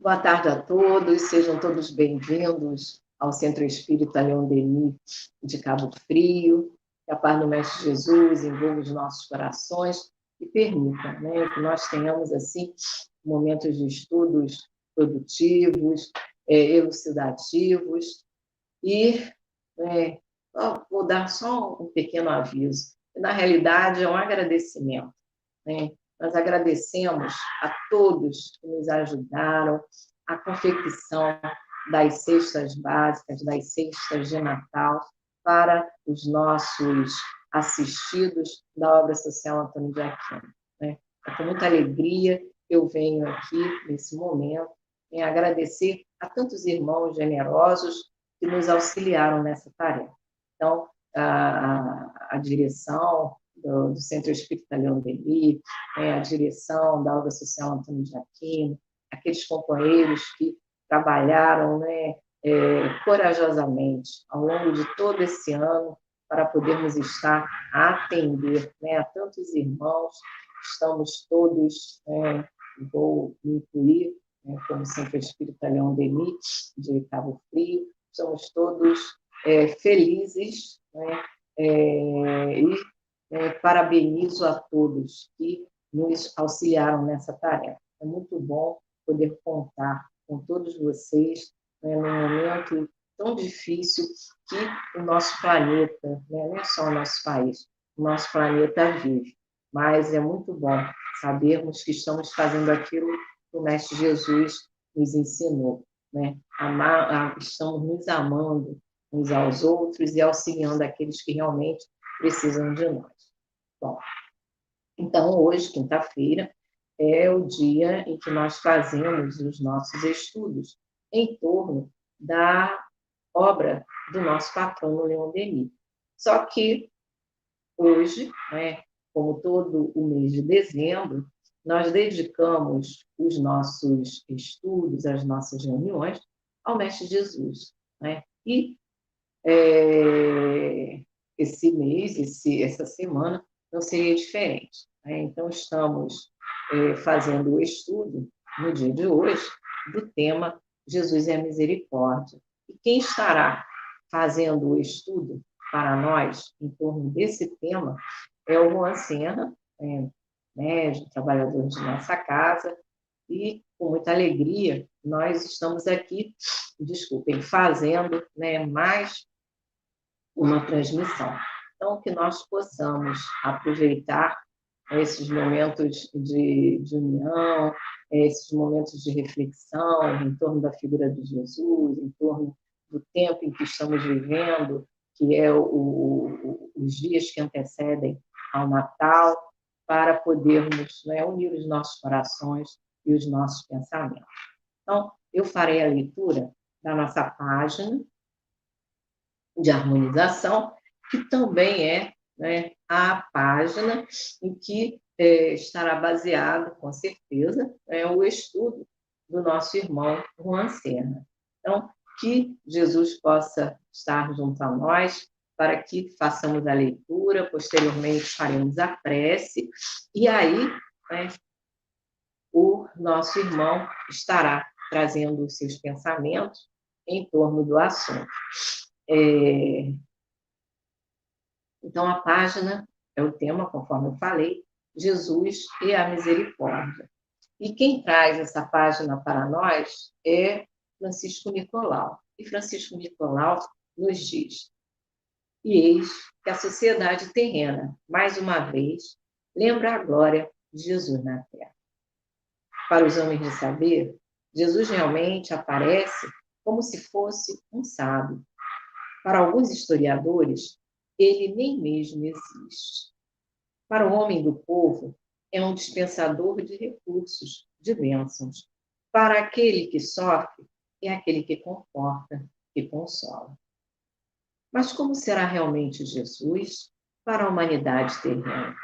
Boa tarde a todos, sejam todos bem-vindos ao Centro Espírita Leon Denis de Cabo Frio. Que a paz do Mestre Jesus envolva os nossos corações e permita, que nós tenhamos, assim, momentos de estudos produtivos, elucidativos e vou dar só um pequeno aviso. Na realidade, é um agradecimento, né? Nós agradecemos a todos que nos ajudaram à confecção das cestas básicas, das cestas de Natal, para os nossos assistidos da obra social Antônio de Aquino. Né? É com muita alegria que eu venho aqui, nesse momento, agradecer a tantos irmãos generosos que nos auxiliaram nessa tarefa. Então, a direção do Centro Espírita Leon Denis, a direção da obra social Antônio de Aquino, aqueles companheiros que trabalharam corajosamente ao longo de todo esse ano para podermos estar a atender a tantos irmãos. Estamos todos, vou me incluir, como Centro Espírita Leon Denis de Cabo Frio, estamos todos felizes, e parabenizo a todos que nos auxiliaram nessa tarefa. É muito bom poder contar com todos vocês num momento tão difícil que o nosso planeta, não é só o nosso país, o nosso planeta vive. Mas é muito bom sabermos que estamos fazendo aquilo que o Mestre Jesus nos ensinou. Estamos nos amando uns aos outros e auxiliando aqueles que realmente precisam de nós. Bom, então, hoje, quinta-feira, é o dia em que nós fazemos os nossos estudos em torno da obra do nosso patrono Leon Denis. Só que hoje, como todo o mês de dezembro, nós dedicamos os nossos estudos, as nossas reuniões, ao Mestre Jesus. E esse mês, essa semana, não seria diferente. Então, estamos fazendo o estudo, no dia de hoje, do tema Jesus é a Misericórdia. E quem estará fazendo o estudo para nós, em torno desse tema, é o Juan Senna, médico, trabalhador de nossa casa, e, com muita alegria, nós estamos aqui, fazendo mais uma transmissão. Então, que nós possamos aproveitar esses momentos de união, esses momentos de reflexão em torno da figura de Jesus, em torno do tempo em que estamos vivendo, que é os dias que antecedem ao Natal, para podermos unir os nossos corações e os nossos pensamentos. Então, eu farei a leitura da nossa página de harmonização, que também é a página em que estará baseado, com certeza, o estudo do nosso irmão Juan Senna. Então, que Jesus possa estar junto a nós, para que façamos a leitura, posteriormente faremos a prece, e aí o nosso irmão estará trazendo os seus pensamentos em torno do assunto. Então, a página é o tema, conforme eu falei, Jesus e a Misericórdia. E quem traz essa página para nós é Francisco Nicolau. E Francisco Nicolau nos diz: e eis que a sociedade terrena, mais uma vez, lembra a glória de Jesus na Terra. Para os homens de saber, Jesus realmente aparece como se fosse um sábio. Para alguns historiadores, ele nem mesmo existe. Para o homem do povo, é um dispensador de recursos, de bênçãos. Para aquele que sofre, é aquele que conforta, que consola. Mas como será realmente Jesus para a humanidade terrena?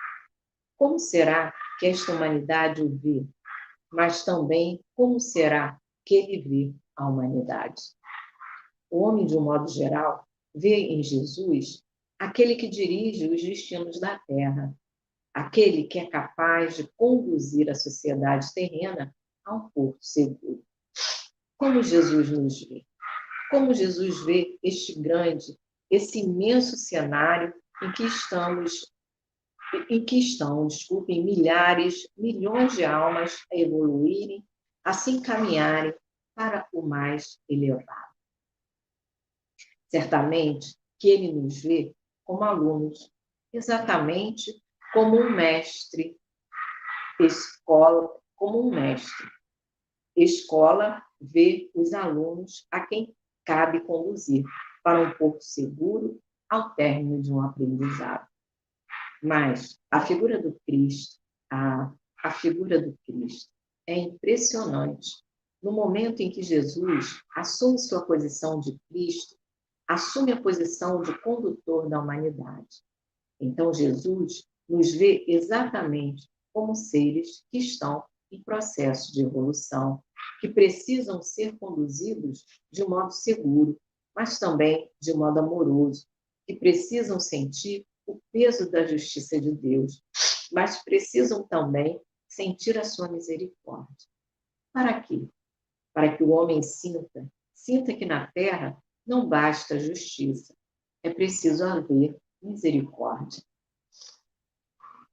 Como será que esta humanidade o vê? Mas também como será que ele vê a humanidade? O homem, de um modo geral, vê em Jesus aquele que dirige os destinos da Terra, aquele que é capaz de conduzir a sociedade terrena a um porto seguro. Como Jesus nos vê? Como Jesus vê este grande, esse imenso cenário em que desculpem, milhares, milhões de almas a evoluírem, a se encaminharem para o mais elevado. Certamente que ele nos vê como alunos, exatamente como um mestre, escola, como um mestre. Escola vê os alunos a quem cabe conduzir para um porto seguro ao término de um aprendizado. Mas a figura do Cristo, a figura do Cristo é impressionante. No momento em que Jesus assume sua posição de Cristo, assume a posição de condutor da humanidade. Então, Jesus nos vê exatamente como seres que estão em processo de evolução, que precisam ser conduzidos de modo seguro, mas também de modo amoroso, que precisam sentir o peso da justiça de Deus, mas precisam também sentir a sua misericórdia. Para quê? Para que o homem sinta que na terra não basta a justiça, é preciso haver misericórdia.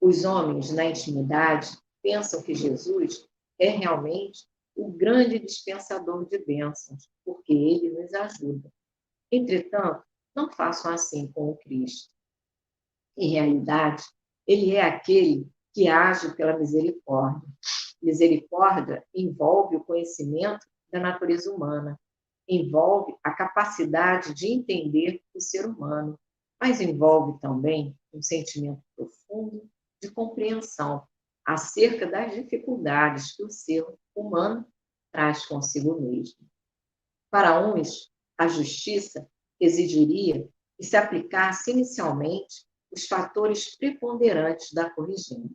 Os homens, na intimidade, pensam que Jesus é realmente o grande dispensador de bênçãos, porque ele nos ajuda. Entretanto, não façam assim com o Cristo. Em realidade, ele é aquele que age pela misericórdia. Misericórdia envolve o conhecimento da natureza humana, envolve a capacidade de entender o ser humano, mas envolve também um sentimento profundo de compreensão acerca das dificuldades que o ser humano traz consigo mesmo. Para uns, a justiça exigiria que se aplicasse inicialmente os fatores preponderantes da corrigenda,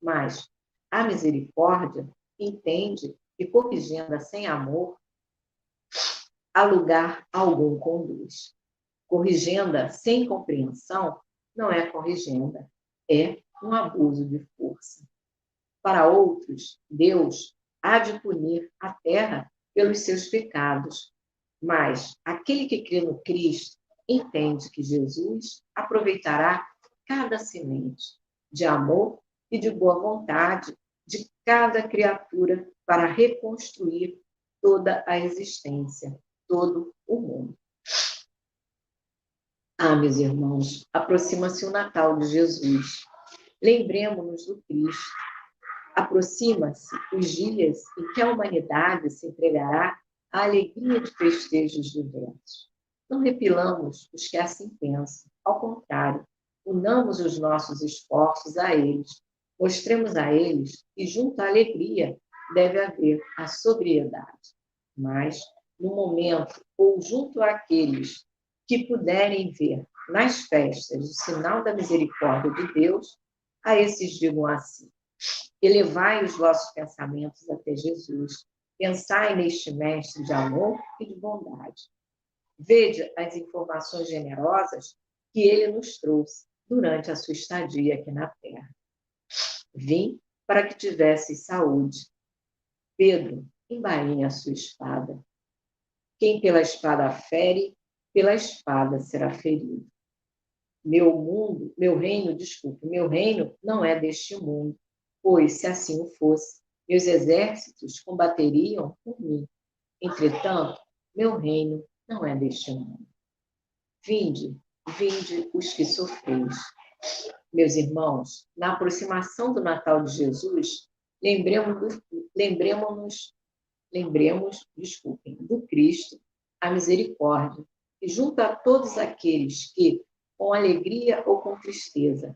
mas a misericórdia entende que corrigenda sem amor a lugar algum conduz. Corrigenda sem compreensão não é corrigenda, é um abuso de força. Para outros, Deus há de punir a terra pelos seus pecados, mas aquele que crê no Cristo entende que Jesus aproveitará cada semente de amor e de boa vontade de cada criatura para reconstruir toda a existência, todo o mundo. Meus irmãos, aproxima-se o Natal de Jesus. Lembremos-nos do Cristo. Aproxima-se os dias em que a humanidade se entregará à alegria de festejos diversos. Não repilamos os que assim pensam. Ao contrário, unamos os nossos esforços a eles. Mostremos a eles que junto à alegria deve haver a sobriedade. Mas, no momento, ou junto àqueles que puderem ver nas festas o sinal da misericórdia de Deus, a esses digam assim: elevai os vossos pensamentos até Jesus, pensai neste mestre de amor e de bondade. Vede as informações generosas que ele nos trouxe durante a sua estadia aqui na Terra. Vim para que tivesseis saúde. Pedro, embainhe a sua espada. Quem pela espada fere, pela espada será ferido. Meu reino não é deste mundo, pois, se assim o fosse, meus exércitos combateriam por mim. Entretanto, meu reino não é deste mundo. Vinde os que sofreis. Meus irmãos, na aproximação do Natal de Jesus, lembremos do Cristo, a misericórdia, e junto a todos aqueles que, com alegria ou com tristeza,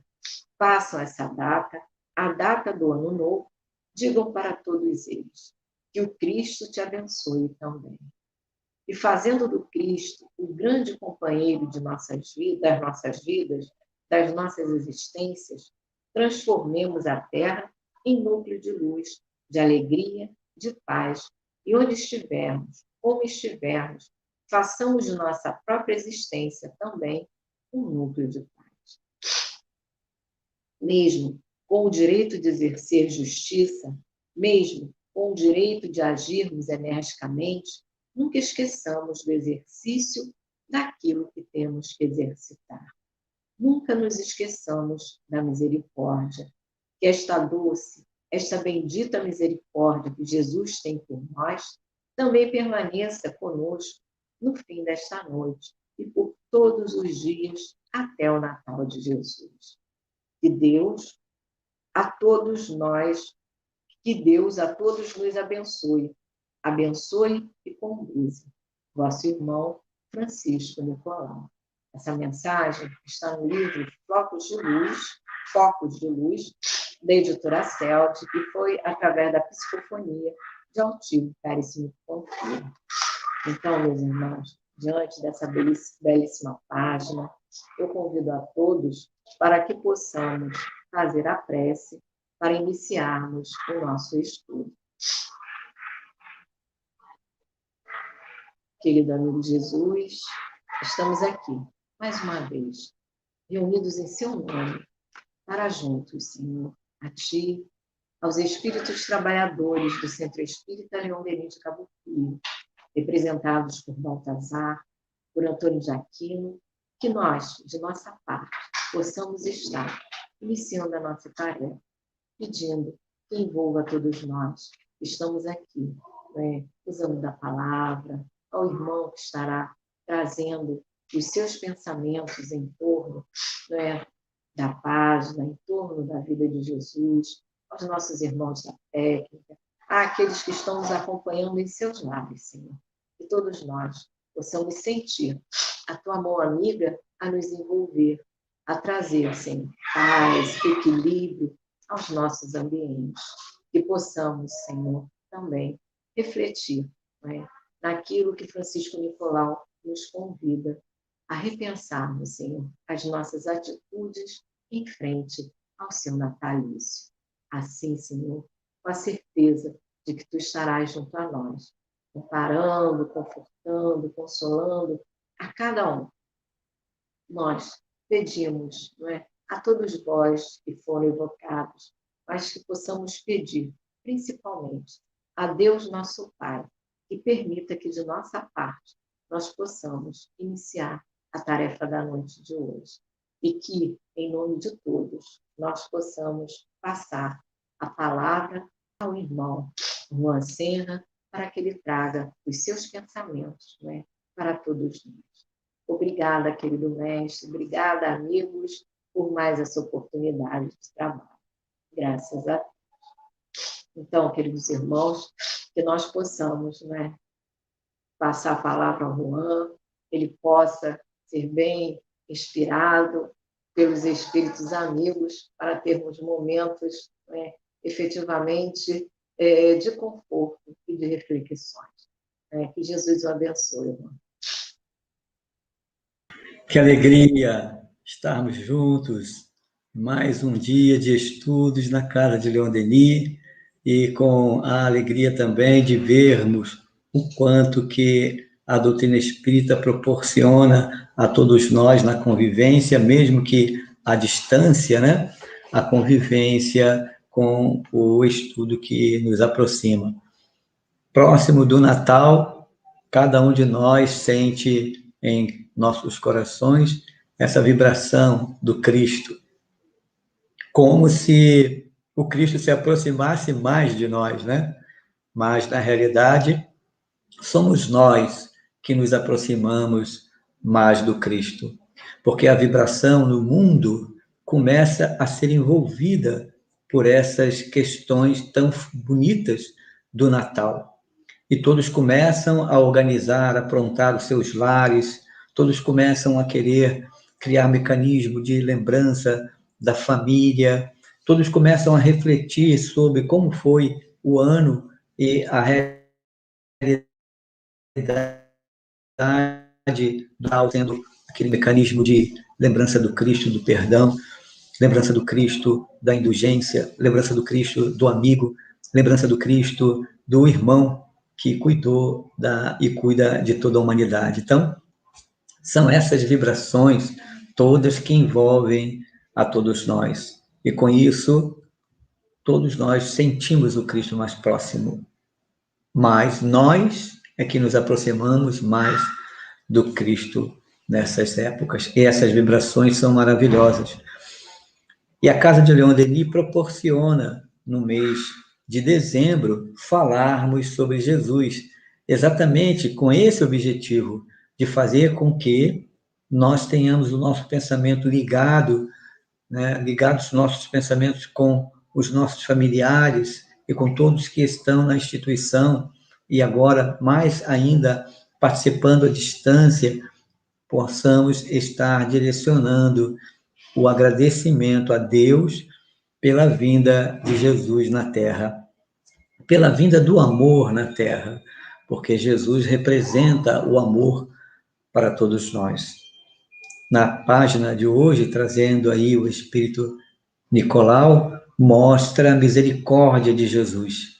passam essa data, a data do Ano Novo, digam para todos eles que o Cristo te abençoe também. E fazendo do Cristo o grande companheiro de nossas vidas, das nossas existências, transformemos a Terra em núcleo de luz, de alegria, de paz, e onde estivermos, como estivermos, façamos de nossa própria existência também um núcleo de paz. Mesmo com o direito de exercer justiça, mesmo com o direito de agirmos energicamente, nunca esqueçamos do exercício daquilo que temos que exercitar. Nunca nos esqueçamos da misericórdia, que esta doce, esta bendita misericórdia que Jesus tem por nós, também permaneça conosco no fim desta noite e por todos os dias até o Natal de Jesus. Que Deus a todos nos abençoe. Abençoe e conduza. Vosso irmão Francisco Nicolau. Essa mensagem está no livro Focos de Luz, da editora Celde, e foi através da psicofonia de Altivo Caríssimo Confio. Então, meus irmãos, diante dessa belíssima página, eu convido a todos para que possamos fazer a prece para iniciarmos o nosso estudo. Querido amigo Jesus, estamos aqui, mais uma vez, reunidos em seu nome, para juntos, Senhor, a Ti, aos espíritos trabalhadores do Centro Espírita Leão Denis de Cabo Frio, representados por Baltazar, por Antônio de Aquino, que nós, de nossa parte, possamos estar iniciando a nossa tarefa, pedindo que envolva todos nós que estamos aqui, usando da palavra, ao irmão que estará trazendo os seus pensamentos em torno da página, em torno da vida de Jesus, aos nossos irmãos da técnica, àqueles que estão nos acompanhando em seus lares, Senhor. Que todos nós possamos sentir a Tua mão amiga a nos envolver, a trazer, Senhor, paz, equilíbrio aos nossos ambientes. Que possamos, Senhor, também refletir naquilo que Francisco Nicolau nos convida a repensarmos, Senhor, as nossas atitudes em frente ao seu natalício. Assim, Senhor, com a certeza de que Tu estarás junto a nós, comparando, confortando, consolando a cada um. Nós pedimos, a todos vós que foram evocados, mas que possamos pedir, principalmente, a Deus nosso Pai, que permita que de nossa parte nós possamos iniciar a tarefa da noite de hoje e que, em nome de todos, nós possamos passar a palavra ao irmão Juan Serra para que ele traga os seus pensamentos para todos nós. Obrigada, querido mestre, obrigada, amigos, por mais essa oportunidade de trabalho. Graças a Deus. Então, queridos irmãos, que nós possamos passar a palavra ao Juan, ele possa ser bem inspirado pelos espíritos amigos para termos momentos efetivamente de conforto e de reflexões. Que Jesus o abençoe, irmão. Que alegria estarmos juntos, mais um dia de estudos na casa de Leão Denis, e com a alegria também de vermos o quanto que a doutrina espírita proporciona a todos nós na convivência, mesmo que à distância, a convivência com o estudo que nos aproxima. Próximo do Natal, cada um de nós sente em nossos corações essa vibração do Cristo, como se o Cristo se aproximasse mais de nós, Mas, na realidade, somos nós que nos aproximamos mais do Cristo, porque a vibração no mundo começa a ser envolvida por essas questões tão bonitas do Natal. E todos começam a organizar, a aprontar os seus lares, todos começam a querer criar mecanismo de lembrança da família, todos começam a refletir sobre como foi o ano e a realidade sendo aquele mecanismo de lembrança do Cristo, do perdão, lembrança do Cristo da indulgência, lembrança do Cristo do amigo, lembrança do Cristo do irmão que cuidou e cuida de toda a humanidade. Então, são essas vibrações todas que envolvem a todos nós. E com isso, todos nós sentimos o Cristo mais próximo. Mas nós é que nos aproximamos mais do Cristo nessas épocas. E essas vibrações são maravilhosas. E a Casa de Leon Denis proporciona, no mês de dezembro, falarmos sobre Jesus, exatamente com esse objetivo, de fazer com que nós tenhamos o nosso pensamento ligado, né, ligados os nossos pensamentos com os nossos familiares e com todos que estão na instituição, e agora, mais ainda, participando à distância, possamos estar direcionando o agradecimento a Deus pela vinda de Jesus na Terra, pela vinda do amor na Terra, porque Jesus representa o amor para todos nós. Na página de hoje, trazendo aí o Espírito Nicolau, mostra a misericórdia de Jesus.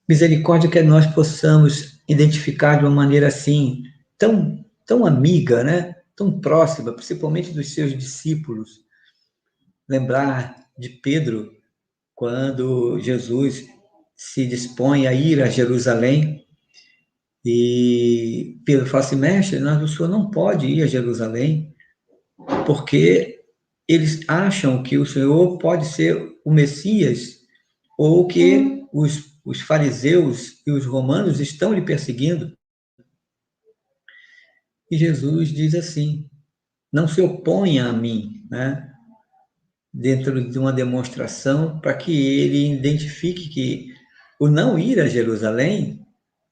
Misericórdia que nós possamos identificar de uma maneira assim, tão amiga, né? Tão próxima, principalmente dos seus discípulos. Lembrar de Pedro, quando Jesus se dispõe a ir a Jerusalém, e Pedro fala assim, mestre, o senhor não pode ir a Jerusalém, porque eles acham que o Senhor pode ser o Messias, ou que os fariseus e os romanos estão lhe perseguindo. E Jesus diz assim, não se oponha a mim, né? Dentro de uma demonstração para que ele identifique que o não ir a Jerusalém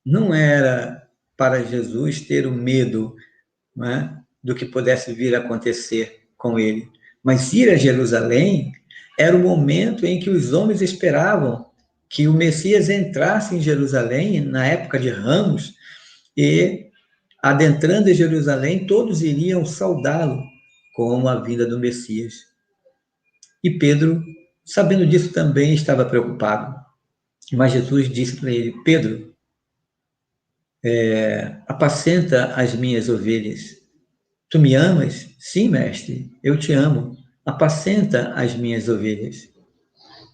não era para Jesus ter o medo, né, do que pudesse vir a acontecer com ele. Mas ir a Jerusalém era o momento em que os homens esperavam que o Messias entrasse em Jerusalém, na época de Ramos, e, adentrando em Jerusalém, todos iriam saudá-lo como a vinda do Messias. E Pedro, sabendo disso, também estava preocupado. Mas Jesus disse para ele, Pedro, apacenta as minhas ovelhas. Tu me amas? Sim, mestre, eu te amo. Apacenta as minhas ovelhas.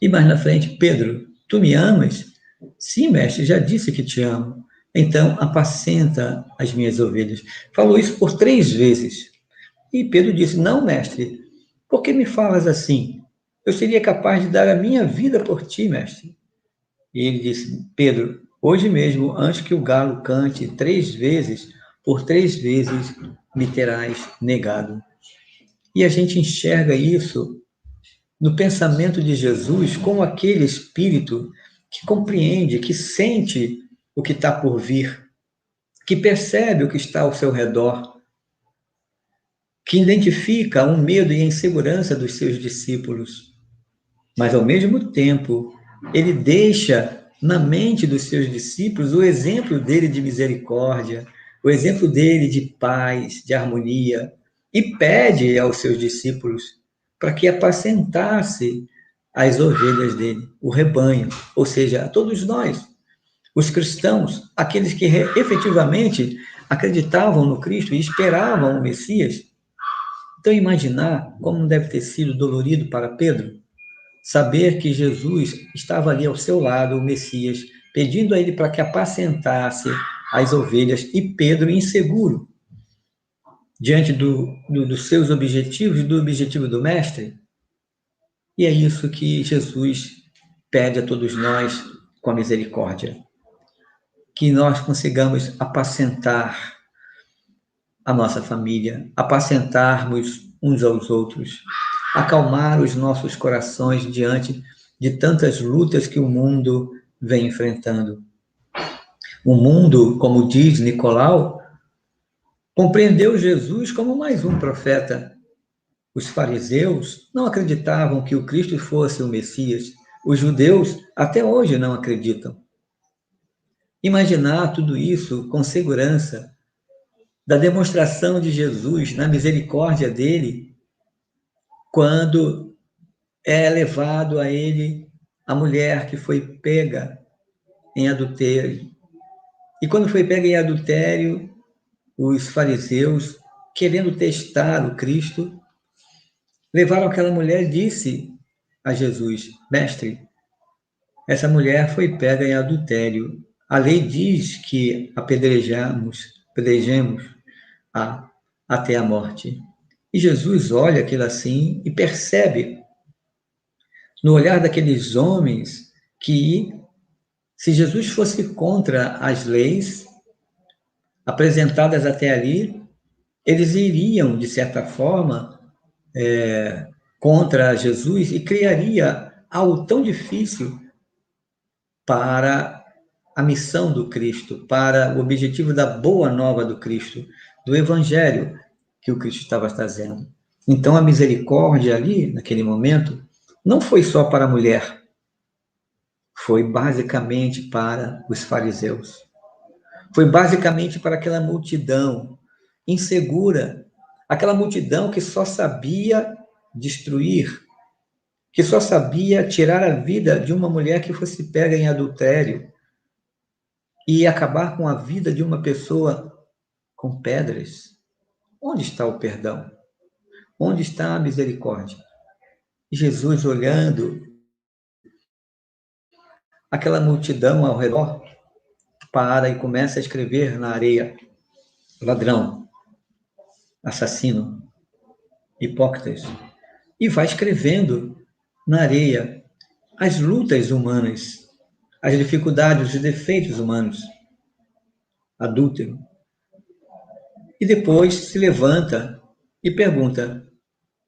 E mais na frente, Pedro, tu me amas? Sim, mestre, já disse que te amo. Então, apacenta as minhas ovelhas. Falou isso por 3 vezes. E Pedro disse, não, mestre, por que me falas assim? Eu seria capaz de dar a minha vida por ti, mestre. E ele disse, Pedro, hoje mesmo, antes que o galo cante 3 vezes, por 3 vezes me terás negado. E a gente enxerga isso no pensamento de Jesus como aquele espírito que compreende, que sente o que está por vir, que percebe o que está ao seu redor, que identifica o medo e a insegurança dos seus discípulos, mas ao mesmo tempo ele deixa na mente dos seus discípulos o exemplo dele de misericórdia, o exemplo dele de paz, de harmonia, e pede aos seus discípulos para que apacentasse as ovelhas dele, o rebanho, ou seja, a todos nós, os cristãos, aqueles que efetivamente acreditavam no Cristo e esperavam o Messias. Então, imaginar como deve ter sido dolorido para Pedro saber que Jesus estava ali ao seu lado, o Messias, pedindo a ele para que apacentasse as ovelhas, e Pedro inseguro, diante dos seus objetivos, do objetivo do Mestre. E é isso que Jesus pede a todos nós com a misericórdia. Que nós consigamos apacentar a nossa família, apacentarmos uns aos outros, acalmar os nossos corações diante de tantas lutas que o mundo vem enfrentando. O mundo, como diz Nicolau, compreendeu Jesus como mais um profeta. Os fariseus não acreditavam que o Cristo fosse o Messias. Os judeus até hoje não acreditam. Imaginar tudo isso com segurança, da demonstração de Jesus, na misericórdia dele, quando é levado a ele a mulher que foi pega em adultério. E quando foi pega em adultério, os fariseus, querendo testar o Cristo, levaram aquela mulher e disse a Jesus, mestre, essa mulher foi pega em adultério. A lei diz que apedrejemos até a morte. E Jesus olha aquilo assim e percebe, no olhar daqueles homens, que se Jesus fosse contra as leis apresentadas até ali, eles iriam, de certa forma, contra Jesus e criaria algo tão difícil para a missão do Cristo, para o objetivo da boa nova do Cristo, do evangelho que o Cristo estava trazendo. Então, a misericórdia ali, naquele momento, não foi só para a mulher, foi basicamente para os fariseus. Foi basicamente para aquela multidão insegura, aquela multidão que só sabia destruir, que só sabia tirar a vida de uma mulher que fosse pega em adultério e acabar com a vida de uma pessoa com pedras. Onde está o perdão? Onde está a misericórdia? Jesus, olhando aquela multidão ao redor, para e começa a escrever na areia: ladrão, assassino, hipócritas. E vai escrevendo na areia as lutas humanas, as dificuldades, os defeitos humanos, adúltero. E depois se levanta e pergunta: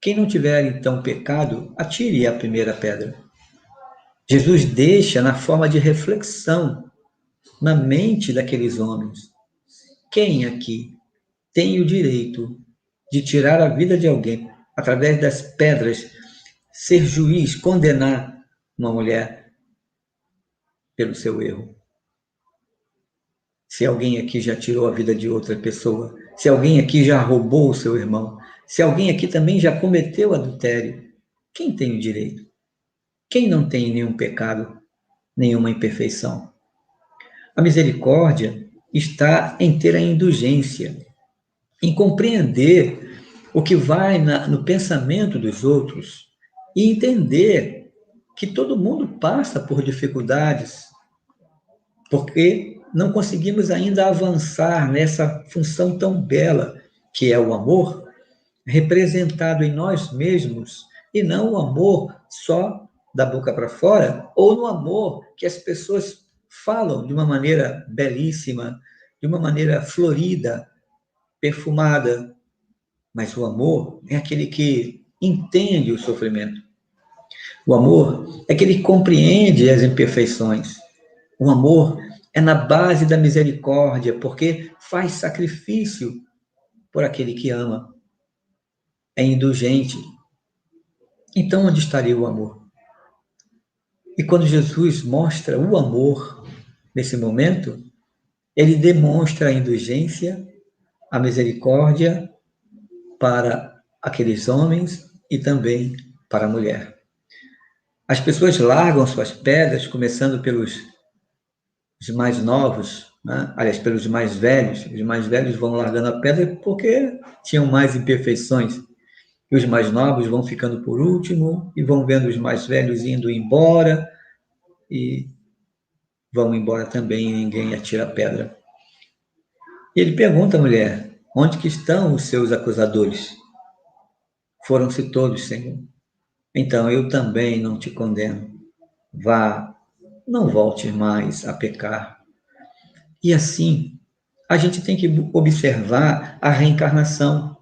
quem não tiver então pecado, atire a primeira pedra. Jesus deixa na forma de reflexão na mente daqueles homens: quem aqui tem o direito de tirar a vida de alguém através das pedras, ser juiz, condenar uma mulher pelo seu erro? Se alguém aqui já tirou a vida de outra pessoa, se alguém aqui já roubou o seu irmão, se alguém aqui também já cometeu adultério, quem tem o direito? Quem não tem nenhum pecado, nenhuma imperfeição? A misericórdia está em ter a indulgência, em compreender o que vai no pensamento dos outros e entender que todo mundo passa por dificuldades, porque não conseguimos ainda avançar nessa função tão bela que é o amor, representado em nós mesmos, e não o amor só da boca para fora, ou no amor que as pessoas falam de uma maneira belíssima, de uma maneira florida, perfumada. Mas o amor é aquele que entende o sofrimento. O amor é aquele que compreende as imperfeições. O amor é na base da misericórdia, porque faz sacrifício por aquele que ama. É indulgente. Então, onde estaria o amor? E quando Jesus mostra o amor nesse momento, ele demonstra a indulgência, a misericórdia para aqueles homens e também para a mulher. As pessoas largam suas pedras, começando pelos mais novos, né? Aliás, pelos mais velhos. Os mais velhos vão largando a pedra porque tinham mais imperfeições. E os mais novos vão ficando por último e vão vendo os mais velhos indo embora e vão embora também e ninguém atira a pedra. E ele pergunta à mulher: onde que estão os seus acusadores? Foram-se todos, Senhor. Então eu também não te condeno. Vá, não volte mais a pecar. E assim, a gente tem que observar a reencarnação.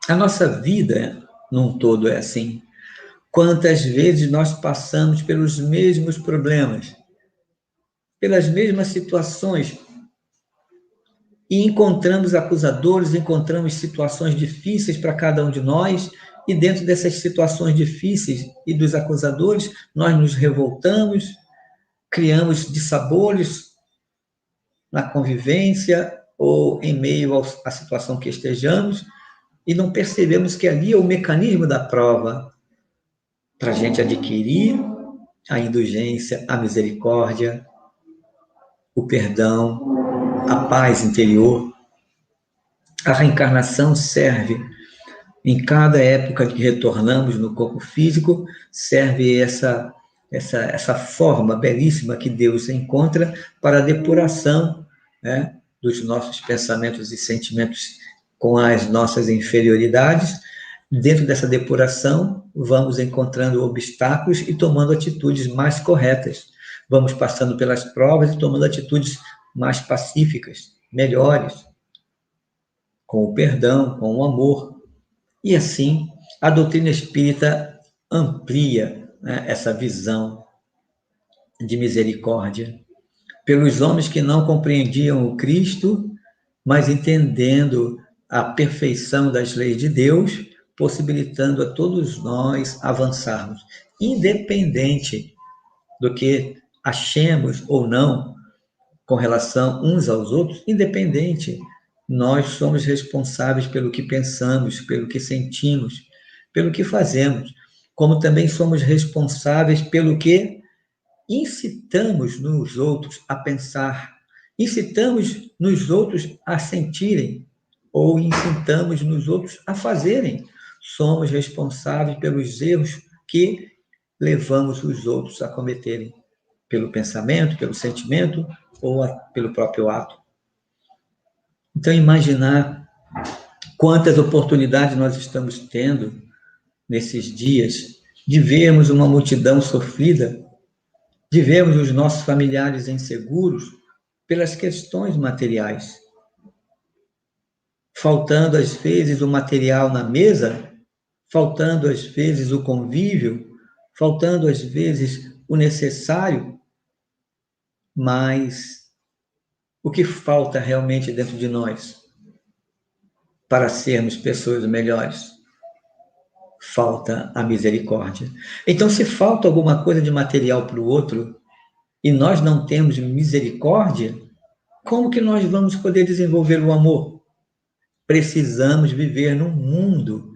A nossa vida, num todo, é assim. Quantas vezes nós passamos pelos mesmos problemas, pelas mesmas situações, e encontramos acusadores, encontramos situações difíceis para cada um de nós, e dentro dessas situações difíceis e dos acusadores, nós nos revoltamos, criamos dissabores na convivência ou em meio à situação que estejamos, e não percebemos que ali é o mecanismo da prova para a gente adquirir a indulgência, a misericórdia, o perdão, a paz interior. A reencarnação serve, em cada época que retornamos no corpo físico, serve essa essa forma belíssima que Deus encontra para a depuração, né, dos nossos pensamentos e sentimentos com as nossas inferioridades. Dentro dessa depuração, vamos encontrando obstáculos e tomando atitudes mais corretas. Vamos passando pelas provas e tomando atitudes mais pacíficas, melhores, com o perdão, com o amor. E assim, a doutrina espírita amplia, né, essa visão de misericórdia pelos homens que não compreendiam o Cristo, mas entendendo a perfeição das leis de Deus, possibilitando a todos nós avançarmos, independente do que achemos ou não com relação uns aos outros, independente, nós somos responsáveis pelo que pensamos, pelo que sentimos, pelo que fazemos, como também somos responsáveis pelo que incitamos nos outros a pensar, incitamos nos outros a sentirem, ou incitamos nos outros a fazerem. Somos responsáveis pelos erros que levamos os outros a cometerem, pelo pensamento, pelo sentimento ou pelo próprio ato. Então, imaginar quantas oportunidades nós estamos tendo nesses dias de vermos uma multidão sofrida, de vermos os nossos familiares inseguros pelas questões materiais. Faltando, às vezes, o material na mesa, faltando, às vezes, o convívio, faltando, às vezes, o necessário, mas o que falta realmente dentro de nós para sermos pessoas melhores? Falta a misericórdia. Então, se falta alguma coisa de material para o outro e nós não temos misericórdia, como que nós vamos poder desenvolver o amor? Precisamos viver num mundo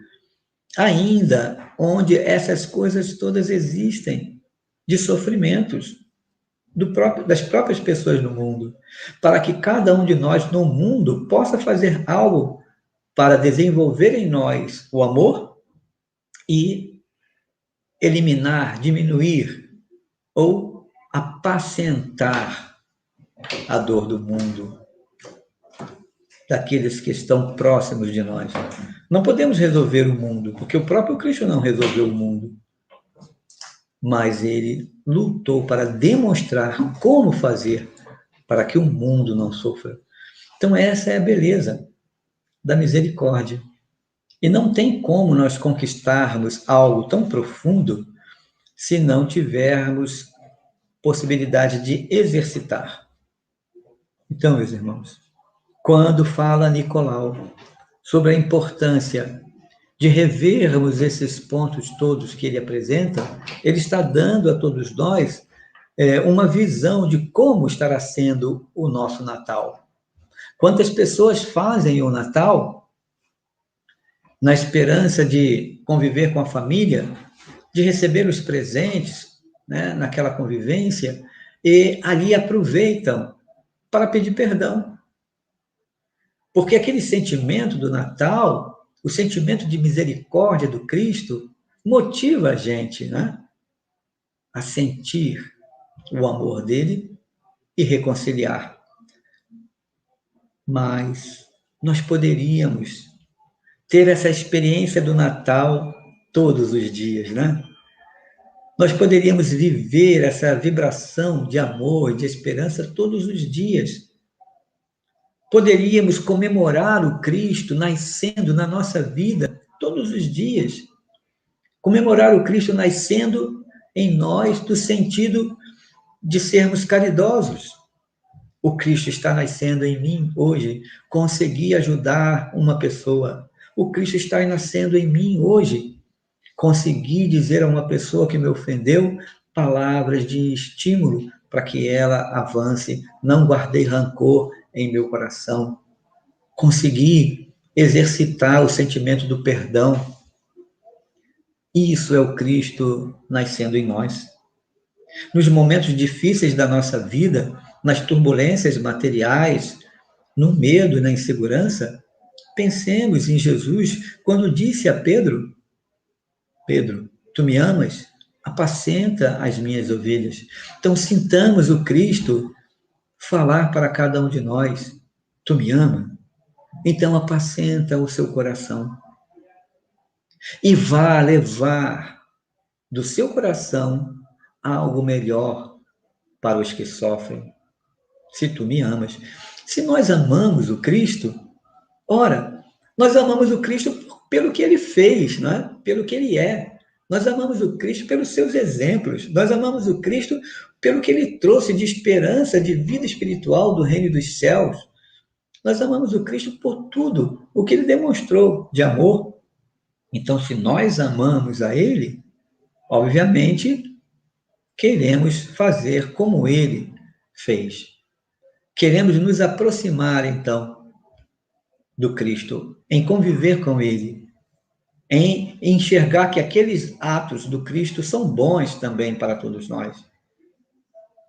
ainda onde essas coisas todas existem, de sofrimentos das próprias pessoas no mundo, para que cada um de nós no mundo possa fazer algo para desenvolver em nós o amor e eliminar, diminuir ou apacentar a dor do mundo, daqueles que estão próximos de nós. Não podemos resolver o mundo, porque o próprio Cristo não resolveu o mundo, mas ele lutou para demonstrar como fazer para que o mundo não sofra. Então, essa é a beleza da misericórdia. E não tem como nós conquistarmos algo tão profundo se não tivermos possibilidade de exercitar. Então, meus irmãos, quando fala Nicolau sobre a importância de revermos esses pontos todos que ele apresenta, ele está dando a todos nós uma visão de como estará sendo o nosso Natal. Quantas pessoas fazem o Natal na esperança de conviver com a família, de receber os presentes, né, naquela convivência, e ali aproveitam para pedir perdão. Porque aquele sentimento do Natal, o sentimento de misericórdia do Cristo, motiva a gente, né, a sentir o amor dele e reconciliar. Mas nós poderíamos ter essa experiência do Natal todos os dias, né? Nós poderíamos viver essa vibração de amor, de esperança todos os dias. Poderíamos comemorar o Cristo nascendo na nossa vida todos os dias. Comemorar o Cristo nascendo em nós no sentido de sermos caridosos. O Cristo está nascendo em mim hoje. Consegui ajudar uma pessoa. O Cristo está nascendo em mim hoje. Consegui dizer a uma pessoa que me ofendeu palavras de estímulo para que ela avance. Não guardei rancor em meu coração. Consegui exercitar o sentimento do perdão. Isso é o Cristo nascendo em nós. Nos momentos difíceis da nossa vida, nas turbulências materiais, no medo e na insegurança, pensemos em Jesus quando disse a Pedro: Pedro, tu me amas? apacenta as minhas ovelhas. Então, sintamos o Cristo falar para cada um de nós: tu me ama? Então, apacenta o seu coração e vá levar do seu coração algo melhor para os que sofrem. Se tu me amas. Se nós amamos o Cristo, ora, nós amamos o Cristo pelo que ele fez, não é? Pelo que ele é. Nós amamos o Cristo pelos seus exemplos. Nós amamos o Cristo pelo que ele trouxe de esperança, de vida espiritual do reino dos céus. Nós amamos o Cristo por tudo o que ele demonstrou de amor. Então, se nós amamos a ele, obviamente, queremos fazer como ele fez. Queremos nos aproximar, então, do Cristo, em conviver com ele, em enxergar que aqueles atos do Cristo são bons também para todos nós.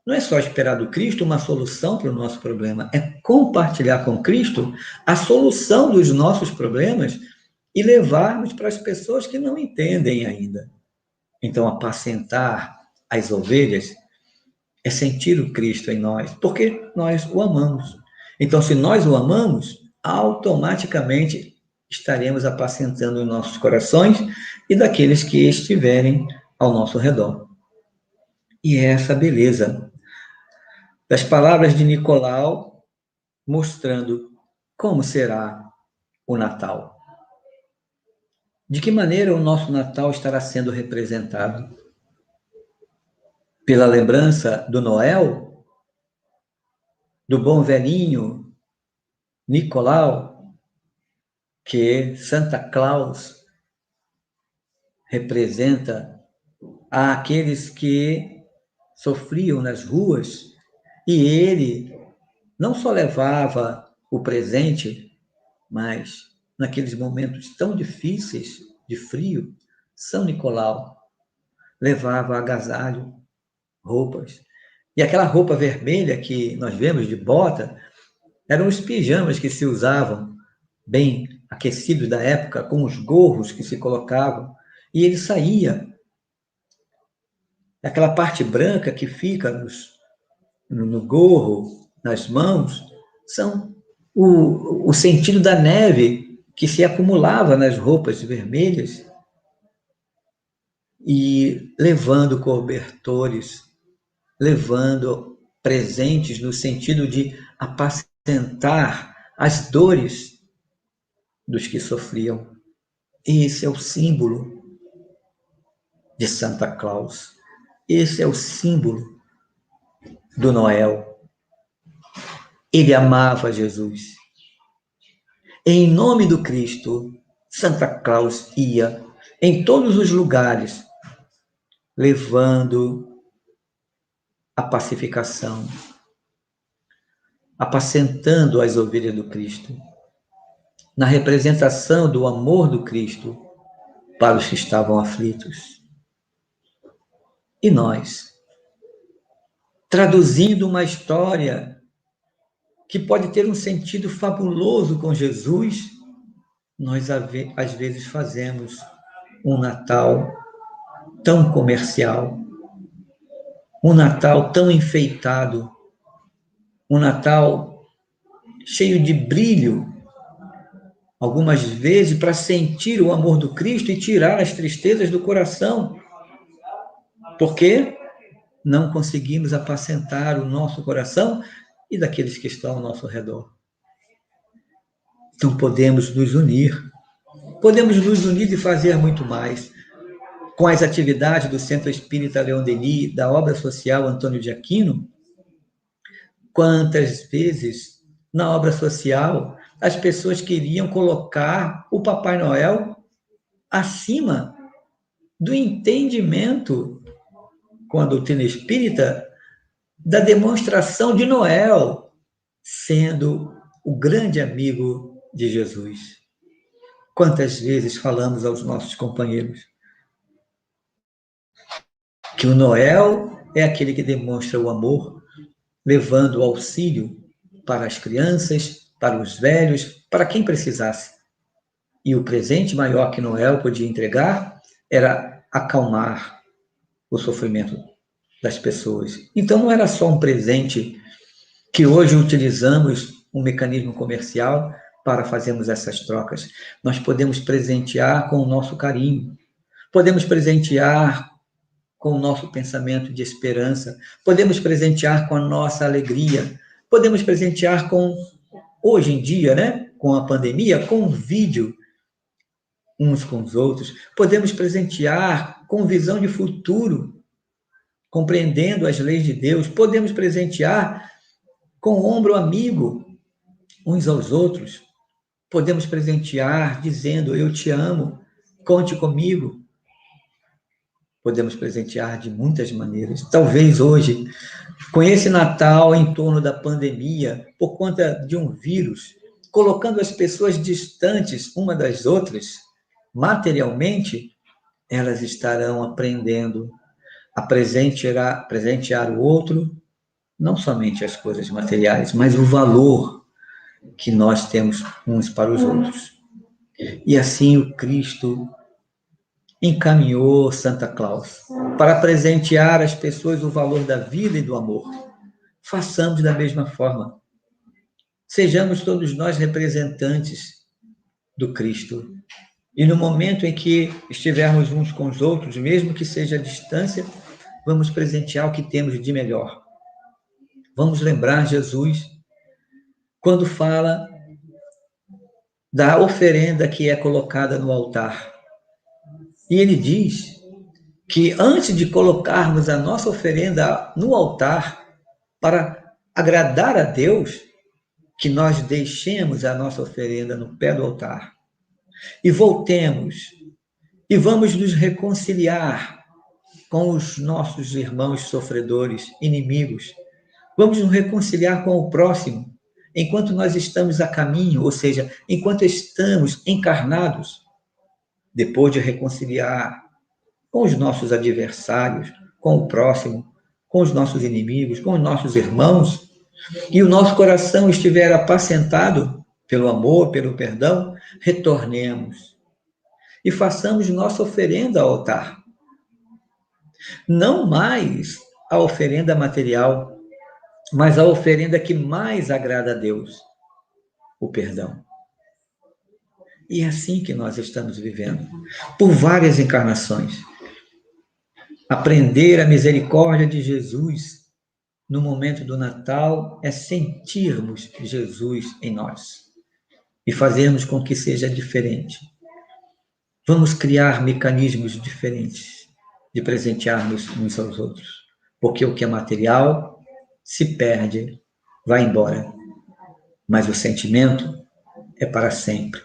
Não é só esperar do Cristo uma solução para o nosso problema, é compartilhar com Cristo a solução dos nossos problemas e levarmos para as pessoas que não entendem ainda. Então, apacentar as ovelhas é sentir o Cristo em nós, porque nós o amamos. Então, se nós o amamos, automaticamente estaremos apacentando os nossos corações e daqueles que estiverem ao nosso redor. E é essa beleza das palavras de Nicolau, mostrando como será o Natal. De que maneira o nosso Natal estará sendo representado? Pela lembrança do Noel, do bom velhinho Nicolau, que Santa Claus representa àqueles que sofriam nas ruas, e ele não só levava o presente, mas naqueles momentos tão difíceis de frio, São Nicolau levava agasalho, roupas. E aquela roupa vermelha que nós vemos de bota, eram os pijamas que se usavam, bem aquecidos da época, com os gorros que se colocavam, e ele saía. Aquela parte branca que fica no gorro, nas mãos, são o sentido da neve que se acumulava nas roupas vermelhas, e levando cobertores, levando presentes no sentido de apacentar as dores dos que sofriam. Esse é o símbolo de Santa Claus. Esse é o símbolo do Noel. Ele amava Jesus. Em nome do Cristo, Santa Claus ia em todos os lugares, levando a pacificação, apacentando as ovelhas do Cristo, na representação do amor do Cristo para os que estavam aflitos. E nós, traduzindo uma história que pode ter um sentido fabuloso com Jesus, nós às vezes fazemos um Natal tão comercial, um Natal tão enfeitado, um Natal cheio de brilho, algumas vezes para sentir o amor do Cristo e tirar as tristezas do coração, porque não conseguimos apacentar o nosso coração e daqueles que estão ao nosso redor. Então podemos nos unir e fazer muito mais. Com as atividades do Centro Espírita Leon Denis, da obra social Antônio de Aquino, quantas vezes na obra social as pessoas queriam colocar o Papai Noel acima do entendimento com a doutrina espírita da demonstração de Noel sendo o grande amigo de Jesus. Quantas vezes falamos aos nossos companheiros que o Noel é aquele que demonstra o amor, levando o auxílio para as crianças, para os velhos, para quem precisasse. E o presente maior que Noel podia entregar era acalmar o sofrimento das pessoas. Então, não era só um presente que hoje utilizamos um mecanismo comercial para fazermos essas trocas. Nós podemos presentear com o nosso carinho, podemos presentear com o nosso pensamento de esperança, podemos presentear com a nossa alegria, podemos presentear com, hoje em dia, né, com a pandemia, com um vídeo uns com os outros, podemos presentear com visão de futuro, compreendendo as leis de Deus, podemos presentear com o ombro amigo uns aos outros, podemos presentear dizendo: eu te amo, conte comigo. Podemos presentear de muitas maneiras. Talvez hoje, com esse Natal em torno da pandemia, por conta de um vírus, colocando as pessoas distantes uma das outras, materialmente, elas estarão aprendendo a presentear o outro, não somente as coisas materiais, mas o valor que nós temos uns para os outros. E assim o Cristo encaminhou Santa Claus para presentear às pessoas o valor da vida e do amor. Façamos da mesma forma. Sejamos todos nós representantes do Cristo. E no momento em que estivermos uns com os outros, mesmo que seja à distância, vamos presentear o que temos de melhor. Vamos lembrar Jesus quando fala da oferenda que é colocada no altar. E ele diz que antes de colocarmos a nossa oferenda no altar para agradar a Deus, que nós deixemos a nossa oferenda no pé do altar e voltemos e vamos nos reconciliar com os nossos irmãos sofredores, inimigos. Vamos nos reconciliar com o próximo enquanto nós estamos a caminho, ou seja, enquanto estamos encarnados. Depois de reconciliar com os nossos adversários, com o próximo, com os nossos inimigos, com os nossos irmãos, e o nosso coração estiver apacentado pelo amor, pelo perdão, retornemos e façamos nossa oferenda ao altar. Não mais a oferenda material, mas a oferenda que mais agrada a Deus, o perdão. E é assim que nós estamos vivendo, por várias encarnações. Aprender a misericórdia de Jesus no momento do Natal é sentirmos Jesus em nós e fazermos com que seja diferente. Vamos criar mecanismos diferentes de presentearmos uns aos outros, porque o que é material se perde, vai embora, mas o sentimento é para sempre.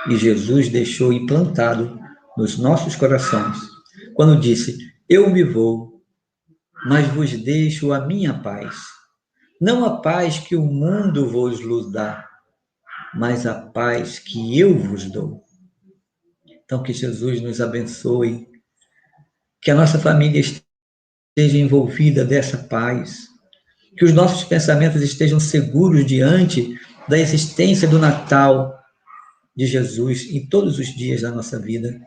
E Jesus deixou implantado nos nossos corações, quando disse: eu me vou, mas vos deixo a minha paz. Não a paz que o mundo vos dá, mas a paz que eu vos dou. Então, que Jesus nos abençoe, que a nossa família esteja envolvida dessa paz, que os nossos pensamentos estejam seguros diante da existência do Natal de Jesus em todos os dias da nossa vida,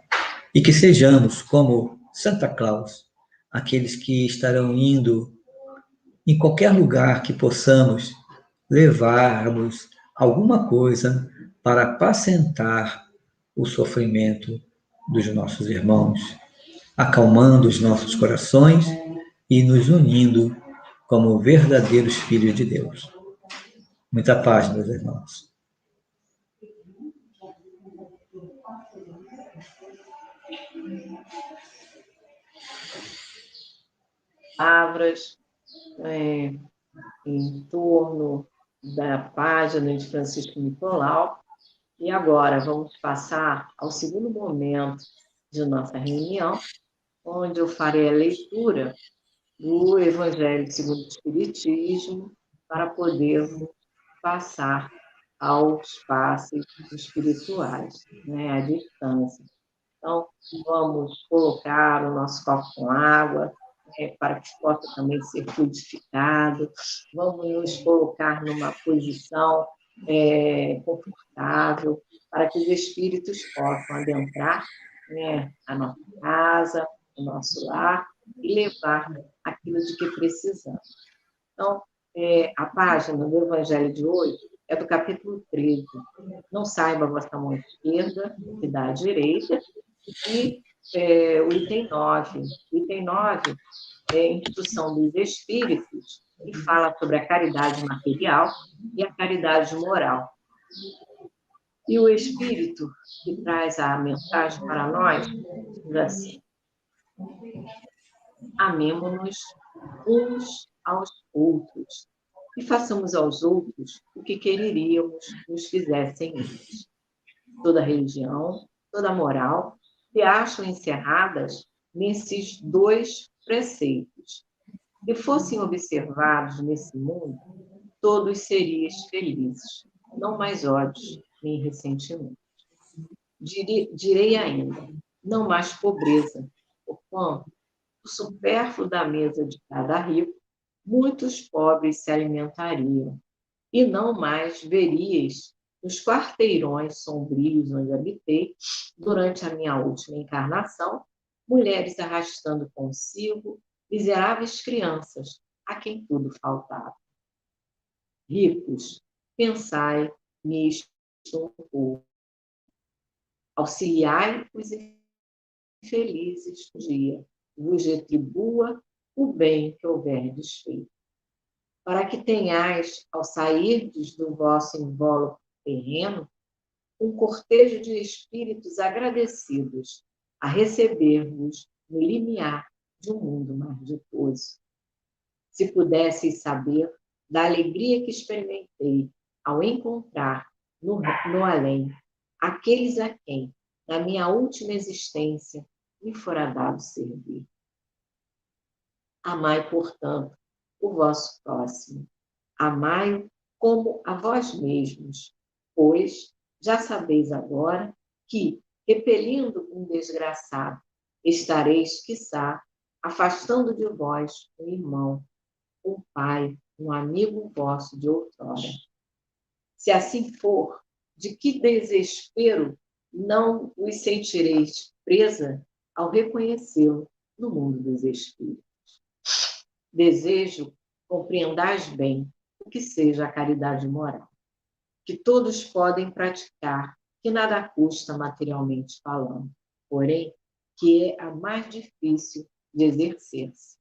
e que sejamos, como Santa Claus, aqueles que estarão indo em qualquer lugar que possamos levarmos alguma coisa para apacentar o sofrimento dos nossos irmãos, acalmando os nossos corações e nos unindo como verdadeiros filhos de Deus. Muita paz, meus irmãos. Palavras em torno da página de Francisco Nicolau. E agora vamos passar ao segundo momento de nossa reunião, onde eu farei a leitura do Evangelho segundo o Espiritismo, para podermos passar aos passes espirituais, né, à distância. Então, vamos colocar o nosso copo com água, para que possa também ser fluidificado. Vamos nos colocar numa posição confortável, para que os espíritos possam adentrar, né, a nossa casa, o nosso lar, e levar aquilo de que precisamos. Então, a página do Evangelho de hoje é do capítulo 13. Não saiba a vossa mão esquerda, que dá à direita, e o item 9. O item 9 é a instrução dos espíritos, que fala sobre a caridade material e a caridade moral. E o espírito que traz a mensagem para nós diz assim: amemo-nos uns aos outros e façamos aos outros o que quereríamos nos fizessem eles. Toda religião, toda moral se acham encerradas nesses dois preceitos. Se fossem observados nesse mundo, todos seriam felizes, não mais ódios nem ressentimentos. Direi ainda, não mais pobreza, porquanto o supérfluo da mesa de cada rico, muitos pobres se alimentariam, e não mais veríeis nos quarteirões sombrios onde habitei, durante a minha última encarnação, mulheres arrastando consigo miseráveis crianças, a quem tudo faltava. Ricos, pensai nisto um pouco. Auxiliai os infelizes um dia, vos retribua o bem que houverdes feito. Para que tenhais, ao sairdes do vosso invólucro terreno, um cortejo de espíritos agradecidos a receber-vos no limiar de um mundo mais ditoso. Se pudesseis saber da alegria que experimentei ao encontrar no além aqueles a quem, na minha última existência, me fora dado servir. Amai, portanto, o vosso próximo. Amai-o como a vós mesmos, pois já sabeis agora que, repelindo um desgraçado, estareis, quiçá, afastando de vós um irmão, um pai, um amigo vosso de outrora. Se assim for, de que desespero não vos sentireis presa ao reconhecê-lo no mundo dos espíritos. Desejo compreendais bem o que seja a caridade moral, que todos podem praticar, que nada custa materialmente falando, porém, que é a mais difícil de exercer-se.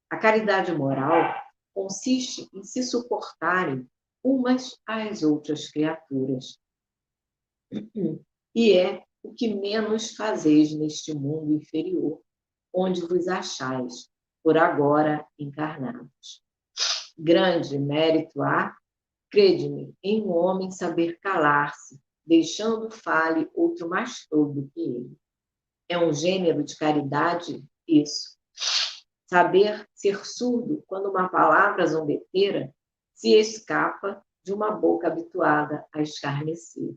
A caridade moral consiste em se suportarem umas às outras criaturas. E é o que menos fazeis neste mundo inferior, onde vos achais, por agora encarnados. Grande mérito há, crede-me, em um homem saber calar-se, deixando fale outro mais tolo do que ele. É um gênero de caridade isso. Saber ser surdo quando uma palavra zombeteira se escapa de uma boca habituada a escarnecer.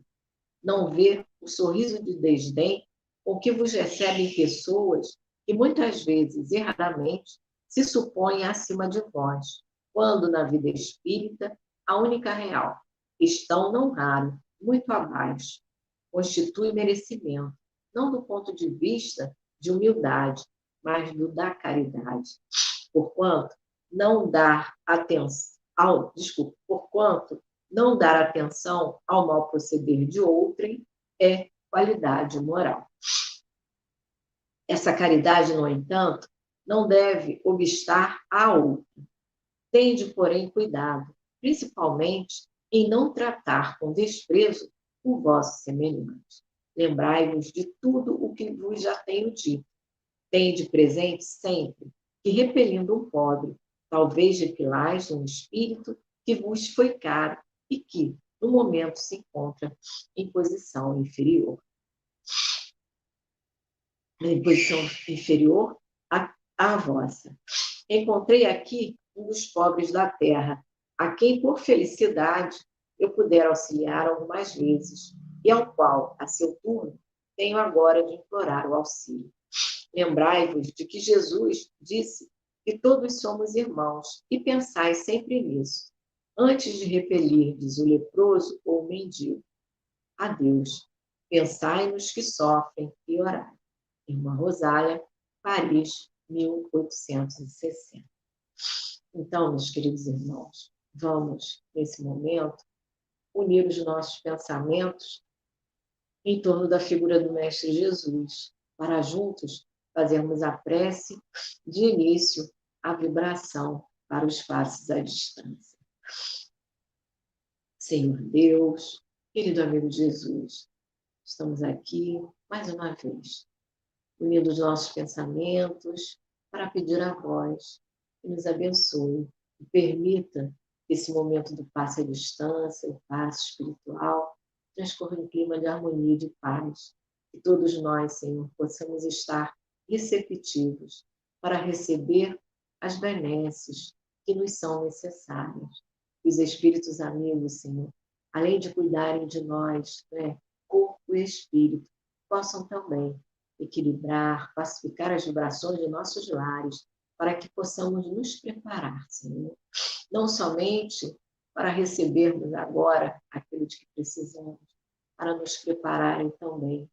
Não ver o sorriso de desdém com que vos recebem pessoas que muitas vezes, erradamente, se supõem acima de vós, quando na vida espírita, a única real, estão não raro, muito abaixo, constitui merecimento, não do ponto de vista de humildade, mas do da caridade. Porquanto não dar atenção ao mal proceder de outrem é qualidade moral. Essa caridade, no entanto, não deve obstar a outra. Tende, porém, cuidado, principalmente em não tratar com desprezo o vosso semelhante. Lembrai-vos de tudo o que vos já tenho dito. Tende presente sempre que, repelindo um pobre, talvez repelais um espírito que vos foi caro e que, no momento, se encontra em posição inferior. Em posição inferior à vossa. Encontrei aqui um dos pobres da terra, a quem, por felicidade, eu puder auxiliar algumas vezes, e ao qual, a seu turno, tenho agora de implorar o auxílio. Lembrai-vos de que Jesus disse que todos somos irmãos, e pensai sempre nisso, antes de repelirdes o leproso ou o mendigo. Adeus. Pensai nos que sofrem e orai. Irmã Rosália, Paris, 1860. Então, meus queridos irmãos, vamos, nesse momento, unir os nossos pensamentos em torno da figura do Mestre Jesus, para juntos fazermos a prece de início, a vibração para os passos à distância. Senhor Deus, querido amigo Jesus, estamos aqui mais uma vez, unindo os nossos pensamentos para pedir a vós que nos abençoe e permita que esse momento do passe à distância, o passe espiritual, transcorra em clima de harmonia e de paz. Que todos nós, Senhor, possamos estar receptivos para receber as benesses que nos são necessárias. Que os espíritos amigos, Senhor, além de cuidarem de nós, corpo e espírito, possam também equilibrar, pacificar as vibrações de nossos lares, para que possamos nos preparar, Senhor, não somente para recebermos agora aquilo de que precisamos, para nos prepararem também,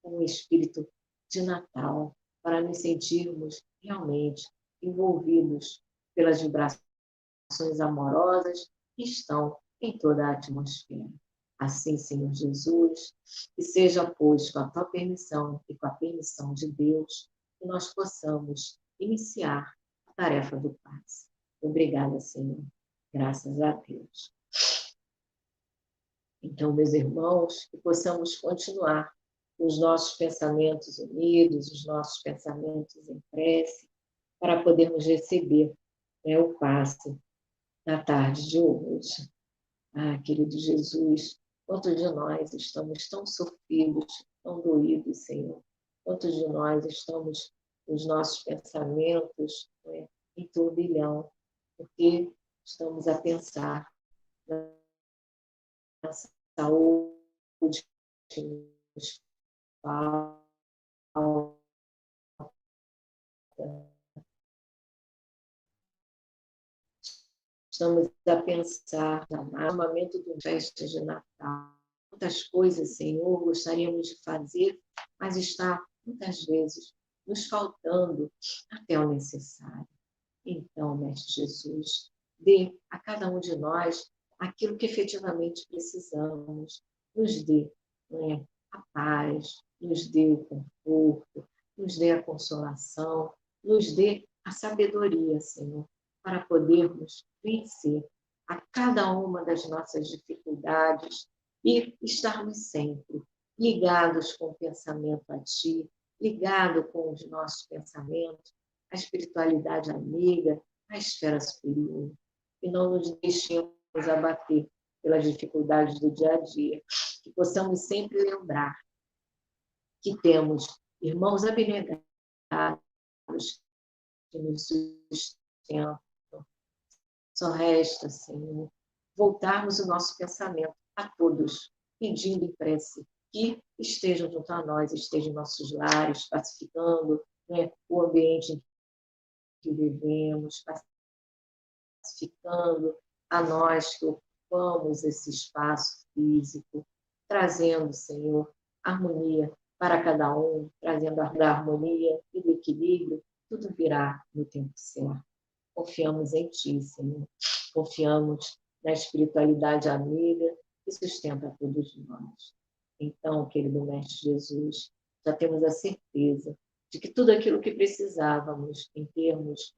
com o espírito de Natal, para nos sentirmos realmente envolvidos pelas vibrações amorosas que estão em toda a atmosfera. Assim, Senhor Jesus, que seja, pois, com a tua permissão e com a permissão de Deus, que nós possamos iniciar a tarefa do passe. Obrigada, Senhor. Graças a Deus. Então, meus irmãos, que possamos continuar os nossos pensamentos unidos, os nossos pensamentos em prece, para podermos receber o passe da tarde de hoje. Ah, querido Jesus, quantos de nós estamos tão sofridos, tão doídos, Senhor? Quantos de nós estamos com os nossos pensamentos em turbilhão, porque estamos a pensar na saúde que nos falta, estamos a pensar no amamento de festas de Natal. Quantas coisas, Senhor, gostaríamos de fazer, mas está, muitas vezes, nos faltando até o necessário. Então, Mestre Jesus, dê a cada um de nós aquilo que efetivamente precisamos. Nos dê a paz, nos dê o conforto, nos dê a consolação, nos dê a sabedoria, Senhor, para podermos vencer a cada uma das nossas dificuldades e estarmos sempre ligados com o pensamento a Ti, ligados com os nossos pensamentos, a espiritualidade amiga, a esfera superior. E não nos deixemos abater pelas dificuldades do dia a dia, que possamos sempre lembrar que temos irmãos abnegados que nos sustentam. Só resta, Senhor, voltarmos o nosso pensamento a todos, pedindo em prece que estejam junto a nós, estejam em nossos lares, pacificando o ambiente em que vivemos, pacificando a nós que ocupamos esse espaço físico, trazendo, Senhor, harmonia para cada um, trazendo a harmonia e do equilíbrio, tudo virá no tempo certo. Confiamos em Ti, Senhor. Confiamos na espiritualidade amiga que sustenta todos nós. Então, querido Mestre Jesus, já temos a certeza de que tudo aquilo que precisávamos em termos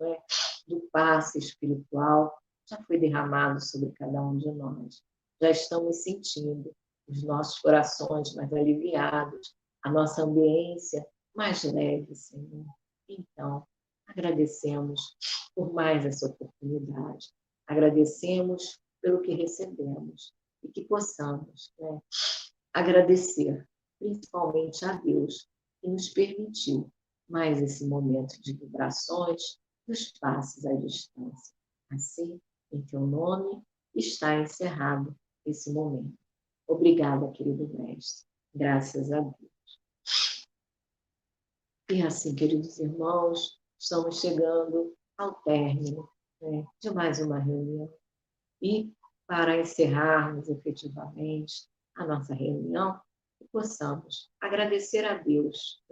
do passe espiritual já foi derramado sobre cada um de nós. Já estamos sentindo os nossos corações mais aliviados, a nossa ambiência mais leve, Senhor. Então, agradecemos por mais essa oportunidade. Agradecemos pelo que recebemos e que possamos agradecer, principalmente a Deus, que nos permitiu mais esse momento de vibrações dos passes à distância. Assim, em Teu nome, está encerrado esse momento. Obrigada, querido Mestre. Graças a Deus. E assim, queridos irmãos, estamos chegando ao término de mais uma reunião. E, para encerrarmos efetivamente a nossa reunião, que possamos agradecer a Deus,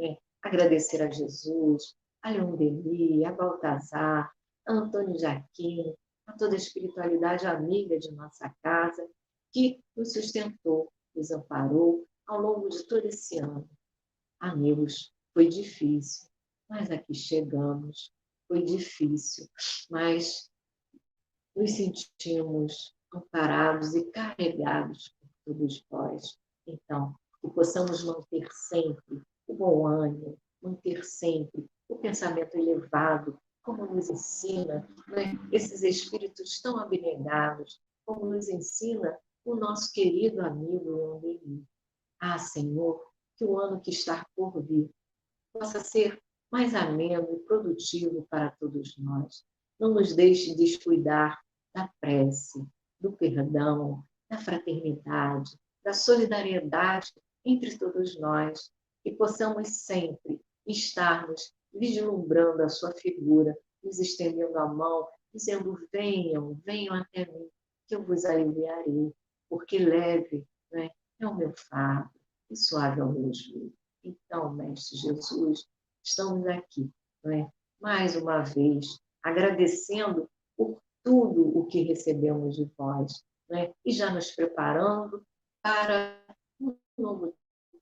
agradecer a Jesus, a Leon Denis, a Baltazar, a Antônio Jaquim, a toda a espiritualidade amiga de nossa casa, que nos sustentou, nos amparou ao longo de todo esse ano. Amigos, foi difícil, mas aqui chegamos. Foi difícil, mas nos sentimos amparados e carregados por todos vós. Então, que possamos manter sempre o bom ânimo, manter sempre o pensamento elevado, como nos ensina, né, esses espíritos tão abnegados, como nos ensina o nosso querido amigo Leon Denis. Ah, Senhor, que o ano que está por vir possa ser mais ameno e produtivo para todos nós. Não nos deixe descuidar da prece, do perdão, da fraternidade, da solidariedade entre todos nós, e possamos sempre estarmos vislumbrando a sua figura, nos estendendo a mão, dizendo: venham, venham até mim, que eu vos aliviarei, porque leve, né, é o meu fardo e suave é o meu jugo. Então, Mestre Jesus, estamos aqui, não é? Mais uma vez, agradecendo por tudo o que recebemos de vós, não é? E já nos preparando para um novo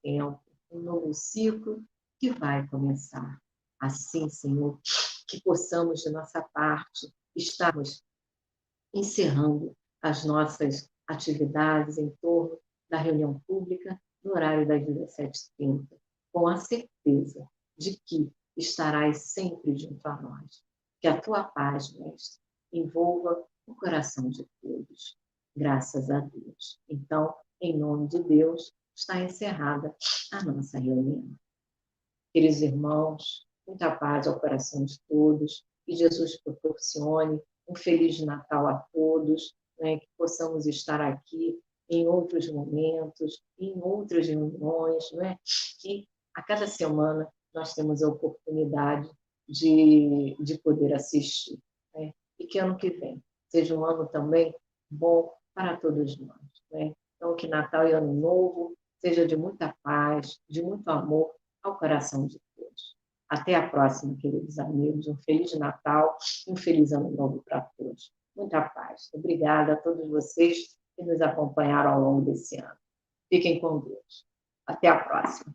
tempo, um novo ciclo que vai começar. Assim, Senhor, que possamos, de nossa parte, estarmos encerrando as nossas atividades em torno da reunião pública no horário das 17h30, com a certeza de que estarás sempre junto a nós. Que a tua paz, Mestre, envolva o coração de todos. Graças a Deus. Então, em nome de Deus, está encerrada a nossa reunião. Queridos irmãos, muita paz ao coração de todos, que Jesus proporcione um Feliz Natal a todos, né, que possamos estar aqui em outros momentos, em outras reuniões, né, que a cada semana nós temos a oportunidade de poder assistir. Né, e que ano que vem seja um ano também bom para todos nós. Né? Então, que Natal e Ano Novo seja de muita paz, de muito amor ao coração de todos. Até a próxima, queridos amigos. Um Feliz Natal e um Feliz Ano Novo para todos. Muita paz. Obrigada a todos vocês que nos acompanharam ao longo desse ano. Fiquem com Deus. Até a próxima.